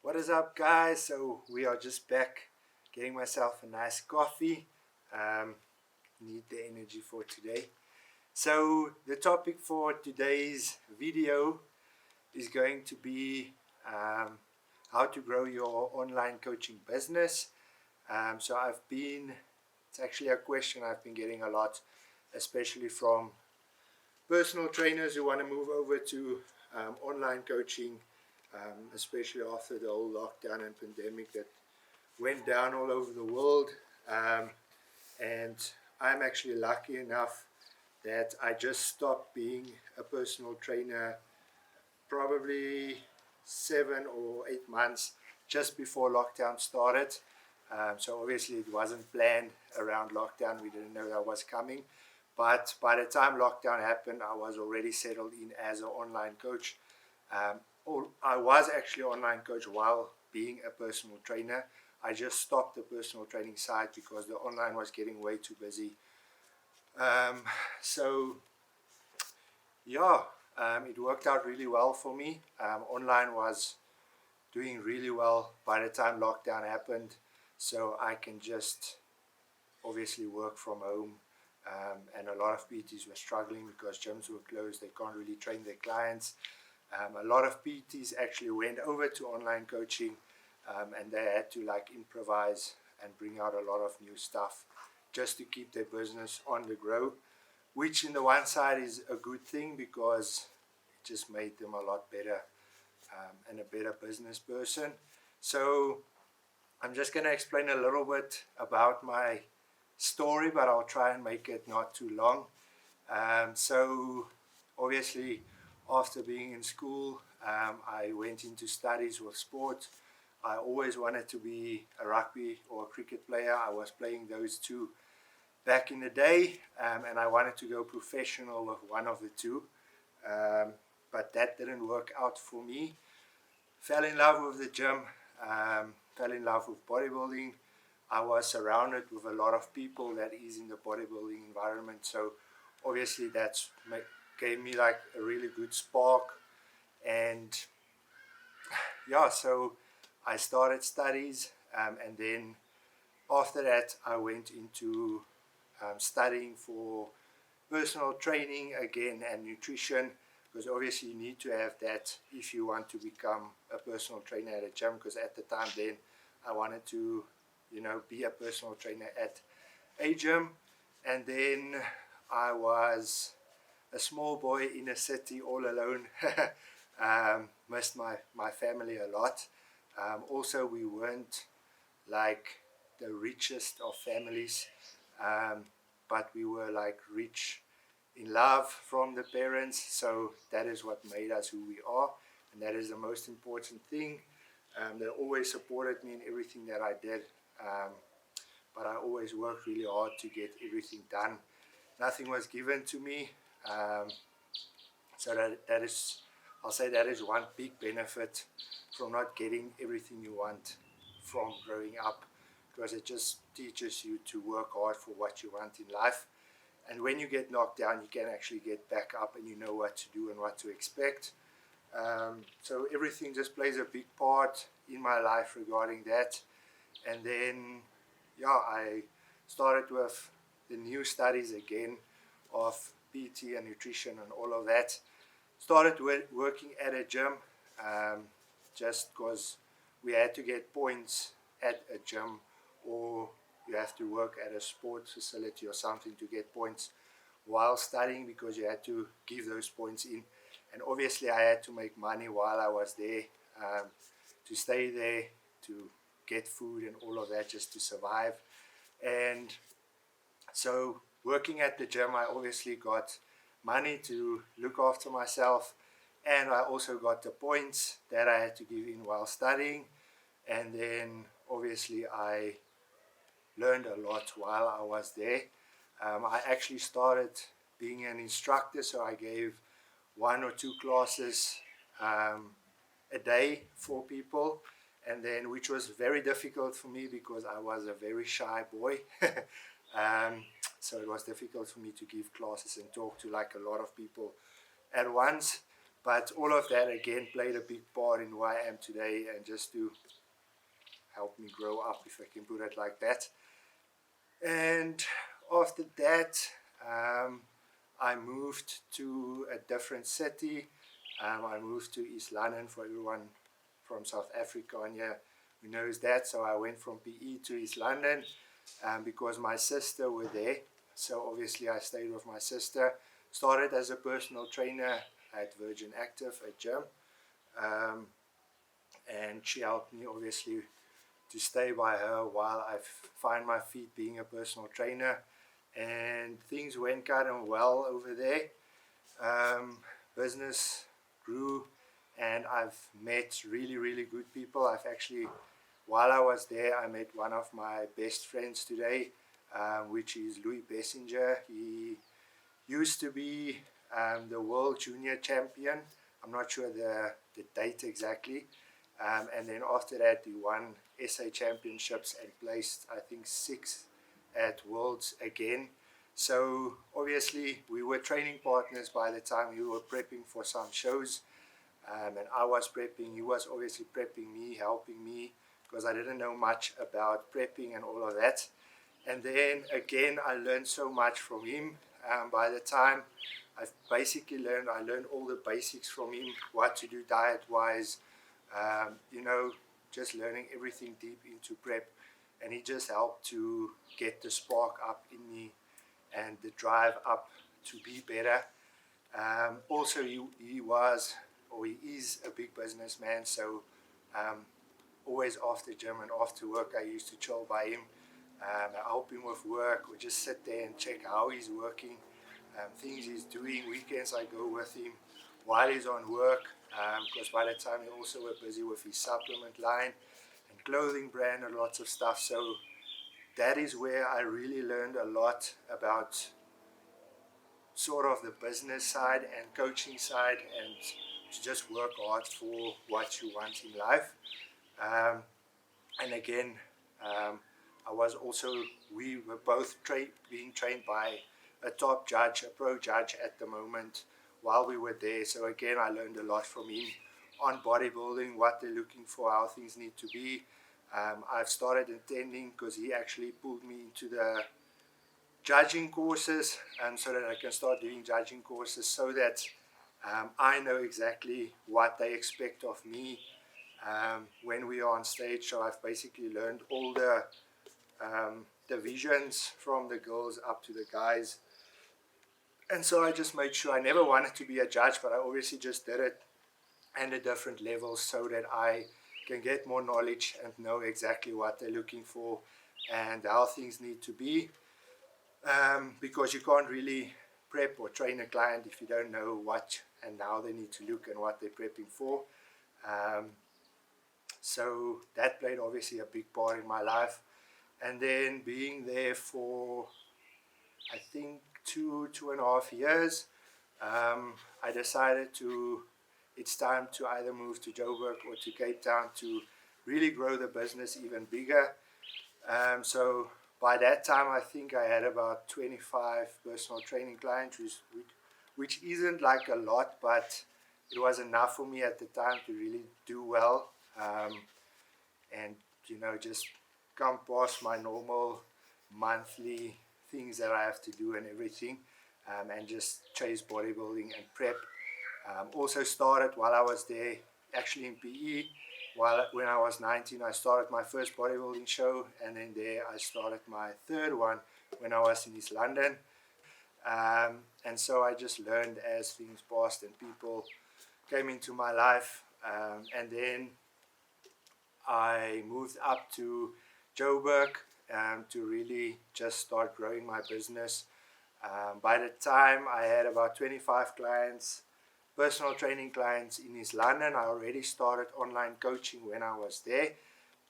What is up, guys? So we are just back getting myself a nice coffee. Need the energy for today. So the topic for today's video is going to be how to grow your online coaching business. It's actually a question I've been getting a lot, especially from personal trainers who want to move over to online coaching, especially after the whole lockdown and pandemic that went down all over the world. And I'm actually lucky enough that I just stopped being a personal trainer probably 7 or 8 months just before lockdown started. So obviously it wasn't planned around lockdown. We didn't know that was coming. But by the time lockdown happened, I was already settled in as an online coach. I was actually an online coach while being a personal trainer. I just stopped the personal training side because the online was getting way too busy. It worked out really well for me. Online was doing really well by the time lockdown happened, so I can just obviously work from home. And a lot of PTs were struggling because gyms were closed. They can't really train their clients. A lot of PTs actually went over to online coaching, and they had to improvise and bring out a lot of new stuff just to keep their business on the grow, which in the one side is a good thing because it just made them a lot better and a better business person. So I'm just going to explain a little bit about my story, but I'll try and make it not too long. So obviously after being in school, I went into studies with sport. I always wanted to be a rugby or a cricket player. I was playing those two back in the day, and I wanted to go professional with one of the two, but that didn't work out for me. Fell in love with the gym, fell in love with bodybuilding. I was surrounded with a lot of people that is in the bodybuilding environment, so obviously that's gave me a really good spark. And so I started studies, and then after that I went into studying for personal training again and nutrition, because obviously you need to have that if you want to become a personal trainer at a gym, because at the time then I wanted to be a personal trainer at a gym. And then I was a small boy in a city all alone. Missed my family a lot. Also, we weren't like the richest of families, but we were rich in love from the parents, so that is what made us who we are, and that is the most important thing. They always supported me in everything that I did, but I always worked really hard to get everything done. Nothing was given to me, so that is, I'll say that is one big benefit from not getting everything you want from growing up, because it just teaches you to work hard for what you want in life. And when you get knocked down, you can actually get back up and you know what to do and what to expect. So everything just plays a big part in my life regarding that. And then I started with the new studies again of PT and nutrition and all of that. Started working at a gym, just because we had to get points at a gym, or you have to work at a sports facility or something to get points while studying, because you had to give those points in. And obviously I had to make money while I was there, to stay there, to get food and all of that, just to survive. And so working at the gym, I obviously got money to look after myself, and I also got the points that I had to give in while studying. And then obviously I learned a lot while I was there. I actually started being an instructor, so I gave 1 or 2 classes a day for people, and then, which was very difficult for me because I was a very shy boy. So it was difficult for me to give classes and talk to a lot of people at once. But all of that again played a big part in who I am today, and just to help me grow up, if I can put it like that. And after that, I moved to a different city. I moved to East London, for everyone from South Africa on here who knows that. So I went from PE to East London because my sister were there. So obviously I stayed with my sister. Started as a personal trainer at Virgin Active, a gym. And she helped me obviously to stay by her while I find my feet being a personal trainer. And things went kind of well over there. Business grew, and I've met really, really good people. I've actually, while I was there, I met one of my best friends today, which is Louis Bessinger. He used to be the world junior champion. I'm not sure the date exactly. And then after that, he won SA championships and placed, I think, 6th at Worlds again. So obviously we were training partners by the time we were prepping for some shows. And I was prepping, he was obviously prepping me, helping me, because I didn't know much about prepping and all of that. And then again, I learned so much from him. By the time I've basically I learned all the basics from him, what to do diet-wise, just learning everything deep into prep. And he just helped to get the spark up in me and the drive up to be better. Also, he is a big businessman, so always after gym and after work, I used to chill by him. I help him with work, or just sit there and check how he's working, things he's doing. Weekends I go with him while he's on work, because by the time he also were busy with his supplement line and clothing brand and lots of stuff. So that is where I really learned a lot about sort of the business side and coaching side, and to just work hard for what you want in life. And again, we were both being trained by a top judge, a pro judge at the moment while we were there. So again, I learned a lot from him on bodybuilding, what they're looking for, how things need to be. I've started attending because he actually pulled me into the judging courses, so that I can start doing judging courses, so that I know exactly what they expect of me when we are on stage. So I've basically learned all the divisions from the girls up to the guys. And so I just made sure, I never wanted to be a judge, but I obviously just did it at a different levels so that I can get more knowledge and know exactly what they're looking for and how things need to be. Because you can't really prep or train a client if you don't know what and how they need to look and what they're prepping for. So that played obviously a big part in my life. And then being there for, I think, 2.5 years, I decided it's time to either move to Joburg or to Cape Town to really grow the business even bigger. So by that time, I think I had about 25 personal training clients, which isn't like a lot, but it was enough for me at the time to really do well, and just come past my normal monthly things that I have to do and everything, and just chase bodybuilding and prep. Also started while I was there, actually in PE. When I was 19, I started my first bodybuilding show, and then there I started my third one when I was in East London. And so I just learned as things passed and people came into my life. And then I moved up to Joburg to really just start growing my business. By the time I had about 25 clients, personal training clients in East London, I already started online coaching when I was there.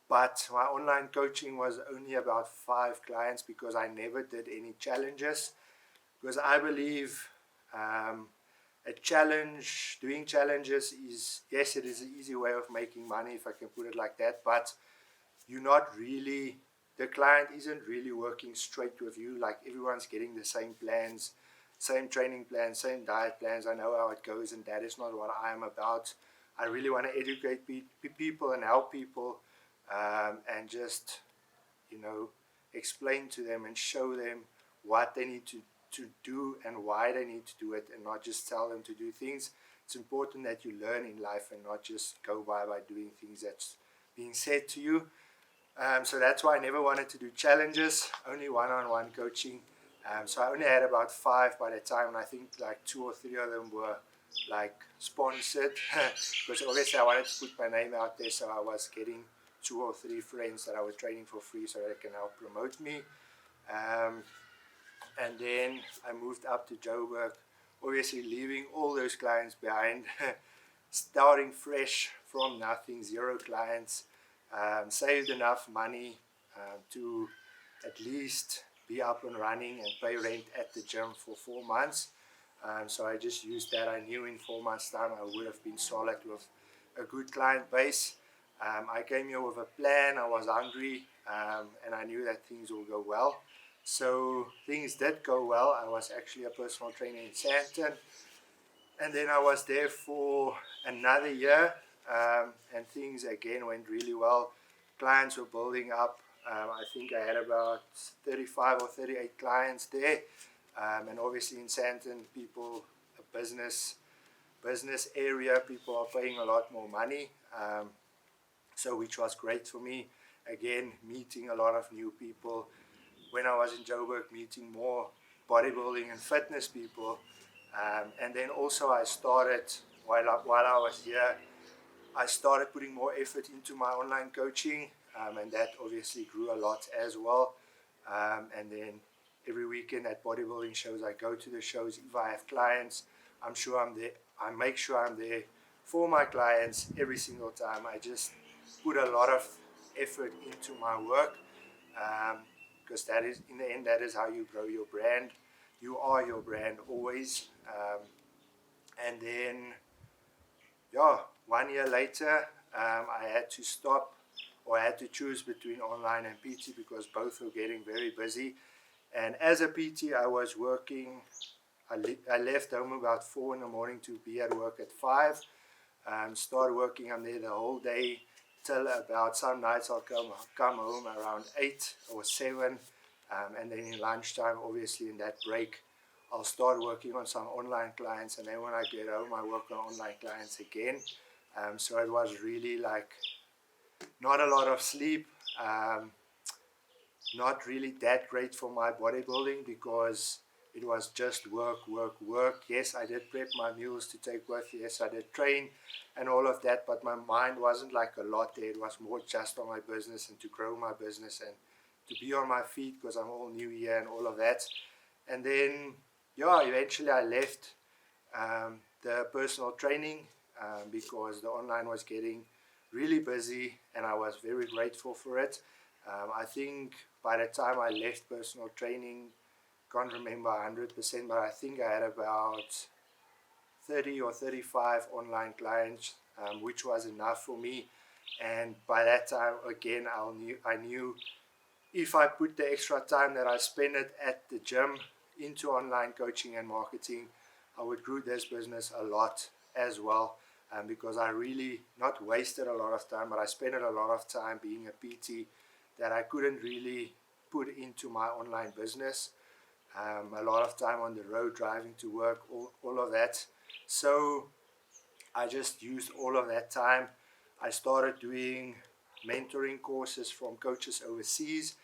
But my online coaching was only about 5 clients because I never did any challenges. Because I believe doing challenges is, yes, it is an easy way of making money, if I can put it like that, but the client isn't really working straight with you, like everyone's getting the same plans. same training plans, same diet plans. I know how it goes, and that is not what I'm about. I really want to educate people and help people, and just, explain to them and show them what they need to do and why they need to do it, and not just tell them to do things. It's important that you learn in life and not just go by doing things that's being said to you. So that's why I never wanted to do challenges, only one-on-one coaching. So I only had about 5 by the time, and I think like 2 or 3 of them were like sponsored, because obviously I wanted to put my name out there, so I was getting 2 or 3 friends that I was training for free so they can help promote me. And then I moved up to Joburg, obviously leaving all those clients behind, starting fresh from nothing, 0 clients, saved enough money to at least be up and running and pay rent at the gym for 4 months. So I just used that. I knew in 4 months' time I would have been solid with a good client base. I came here with a plan. I was hungry, and I knew that things will go well. So things did go well. I was actually a personal trainer in Sandton, and then I was there for another year, and things again went really well. Clients were building up. I think I had about 35 or 38 clients there, and obviously in Sandton, a business area, people are paying a lot more money, so which was great for me. Again, meeting a lot of new people. When I was in Joburg, meeting more bodybuilding and fitness people, and then also I started, while I was here, I started putting more effort into my online coaching, and that obviously grew a lot as well. And then every weekend at bodybuilding shows, I go to the shows. If I have clients, I'm sure I'm there. I make sure I'm there for my clients every single time. I just put a lot of effort into my work, because that is, in the end, that is how you grow your brand. You are your brand always. And then, yeah, 1 year later, I had to stop, or I had to choose between online and PT because both were getting very busy. And as a PT, I was working. I left home about 4 in the morning to be at work at 5. Started working. I'm there the whole day till about, some nights I'll come home around 8 or 7, and then in lunchtime, obviously in that break, I'll start working on some online clients, and then when I get home, I work on online clients again. So it was really like not a lot of sleep, not really that great for my bodybuilding because it was just work, work, work. Yes, I did prep my meals to take with. Yes, I did train and all of that, but my mind wasn't like a lot there. It was more just on my business and to grow my business and to be on my feet because I'm all new here and all of that. And then, yeah, eventually I left the personal training because the online was getting really busy and I was very grateful for it. I think by the time I left personal training, can't remember 100%, but I think I had about 30 or 35 online clients, which was enough for me. And by that time, again, I knew if I put the extra time that I spend it at the gym into online coaching and marketing, I would grow this business a lot as well, because I really not wasted a lot of time, but I spent a lot of time being a PT that I couldn't really put into my online business. A lot of time on the road, driving to work, all of that. So I just used all of that time. I started doing mentoring courses from coaches overseas,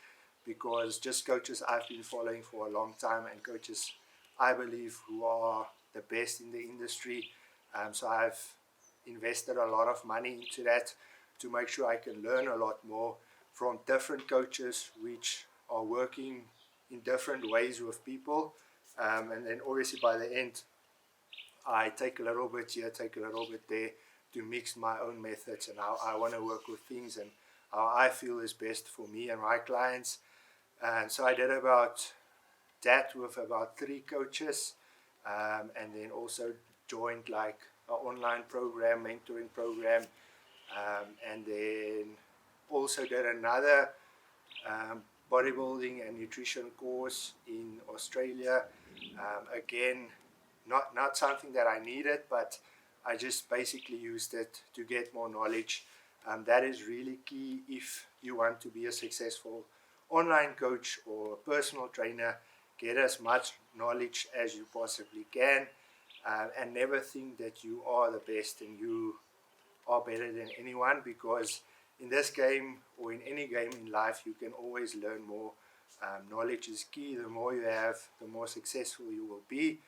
because just coaches I've been following for a long time and coaches I believe who are the best in the industry. So I've invested a lot of money into that to make sure I can learn a lot more from different coaches which are working in different ways with people. And then obviously by the end, I take a little bit here, take a little bit there to mix my own methods and how I want to work with things and how I feel is best for me and my clients. And so I did about that with about 3 coaches, and then also joined like an online program, mentoring program, and then also did another bodybuilding and nutrition course in Australia. Again, not something that I needed, but I just basically used it to get more knowledge. That is really key if you want to be a successful online coach or personal trainer. Get as much knowledge as you possibly can, and never think that you are the best and you are better than anyone, because in this game or in any game in life you can always learn more. Knowledge is key. The more you have, the more successful you will be.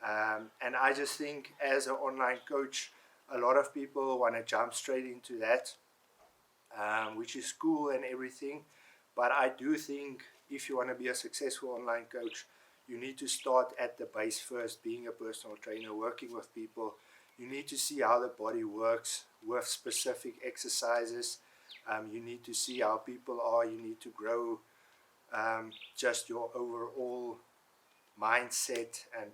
And I just think as an online coach, a lot of people want to jump straight into that, which is cool and everything. But I do think if you want to be a successful online coach, you need to start at the base first, being a personal trainer, working with people. You need to see how the body works with specific exercises. You need to see how people are. You need to grow just your overall mindset and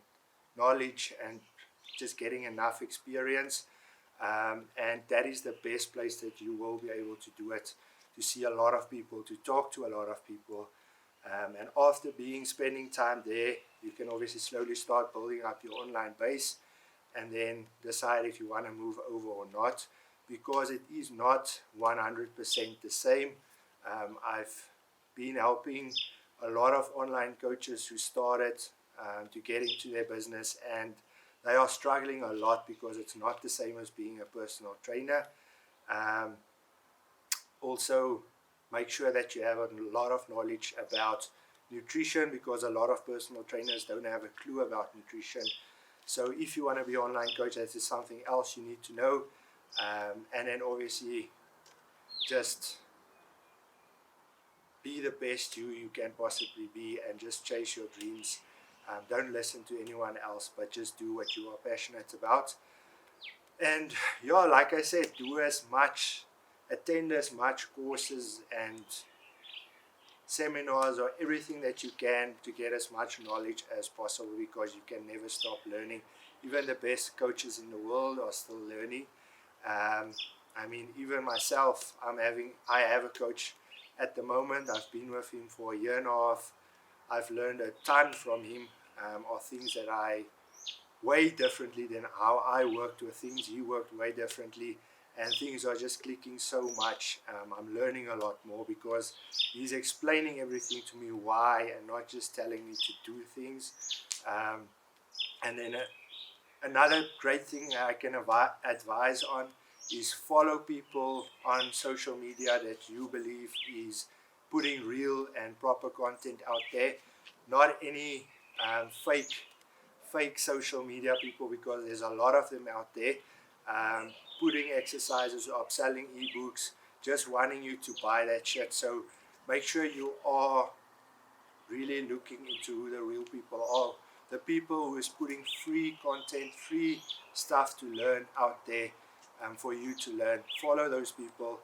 knowledge and just getting enough experience. And that is the best place that you will be able to do it, to see a lot of people, to talk to a lot of people. And after spending time there, you can obviously slowly start building up your online base and then decide if you want to move over or not, because it is not 100% the same. I've been helping a lot of online coaches who started to get into their business, and they are struggling a lot because it's not the same as being a personal trainer. Also, make sure that you have a lot of knowledge about nutrition, because a lot of personal trainers don't have a clue about nutrition. So if you want to be an online coach, that is something else you need to know. And then obviously just be the best you can possibly be, and just chase your dreams. Don't listen to anyone else, but just do what you are passionate about. And yeah, like I said, attend as much courses and seminars or everything that you can to get as much knowledge as possible, because you can never stop learning. Even the best coaches in the world are still learning. I mean, even myself, I have a coach at the moment. I've been with him for a year and a half. I've learned a ton from him, of things that I way differently than how I worked with things. He worked way differently, and things are just clicking so much. I'm learning a lot more because he's explaining everything to me why, and not just telling me to do things. And then another great thing I can advise on is follow people on social media that you believe is putting real and proper content out there, not any fake social media people, because there's a lot of them out there, putting exercises up, selling ebooks, just wanting you to buy that shit. So make sure you are really looking into who the real people are, the people who is putting free content, free stuff to learn out there, for you to learn. Follow those people.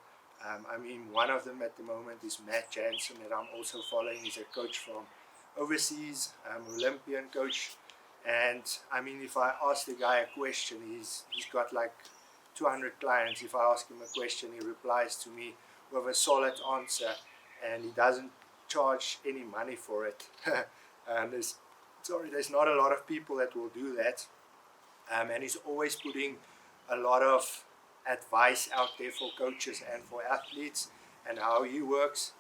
I mean, one of them at the moment is Matt Jansen, that I'm also following. He's a coach from overseas, Olympian coach. And I mean, if I ask the guy a question, he's got like 200 clients. If I ask him a question, he replies to me with a solid answer, and he doesn't charge any money for it. And there's not a lot of people that will do that. And he's always putting a lot of advice out there for coaches and for athletes, and how he works.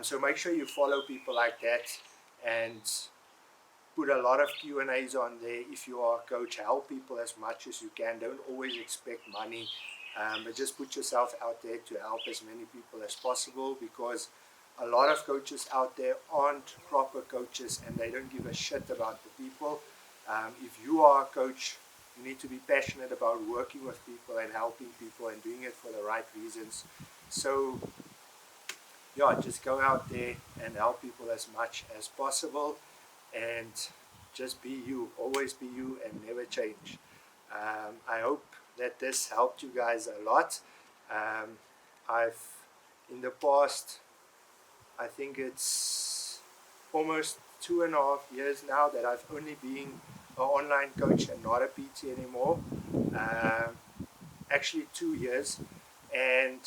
So make sure you follow people like that, and put a lot of Q&As on there. If you are a coach, help people as much as you can. Don't always expect money, but just put yourself out there to help as many people as possible, because a lot of coaches out there aren't proper coaches, and they don't give a shit about the people. If you are a coach, you need to be passionate about working with people and helping people and doing it for the right reasons. So yeah, just go out there and help people as much as possible, and just be you. Always be you and never change. I hope that this helped you guys a lot. I've in the past, I think it's almost 2.5 years now that I've only been an online coach and not a PT anymore. Actually 2 years, and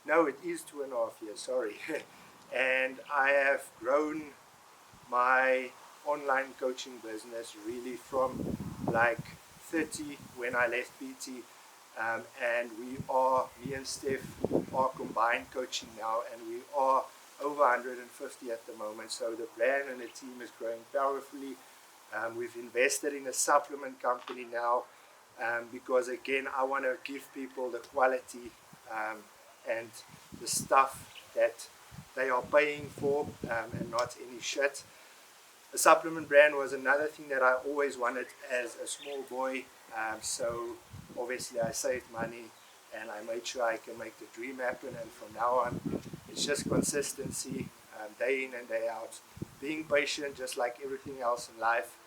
no, it is 2.5 years, sorry. And I have grown my online coaching business really from like 30 when I left BT, and me and Steph are combined coaching now, and we are over 150 at the moment. So the brand and the team is growing powerfully. We've invested in a supplement company now, because again I want to give people the quality and the stuff that they are paying for, and not any shit. The supplement brand was another thing that I always wanted as a small boy, so obviously I saved money and I made sure I can make the dream happen, and from now on it's just consistency, day in and day out, being patient just like everything else in life,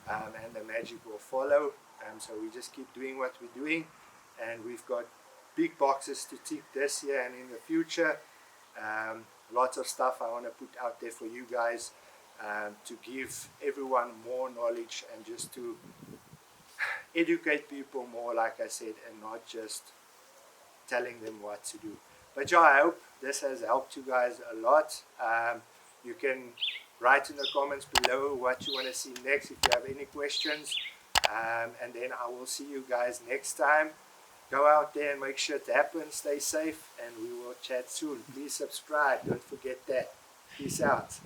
and the magic will follow. So we just keep doing what we're doing, and we've got big boxes to tick this year and in the future. Lots of stuff I want to put out there for you guys, to give everyone more knowledge and just to educate people more, like I said, and not just telling them what to do. But yeah, I hope this has helped you guys a lot. You can write in the comments below what you want to see next if you have any questions, and then I will see you guys next time. Go out there and make sure it happens. Stay safe, and we will chat soon. Please subscribe. Don't forget that. Peace out.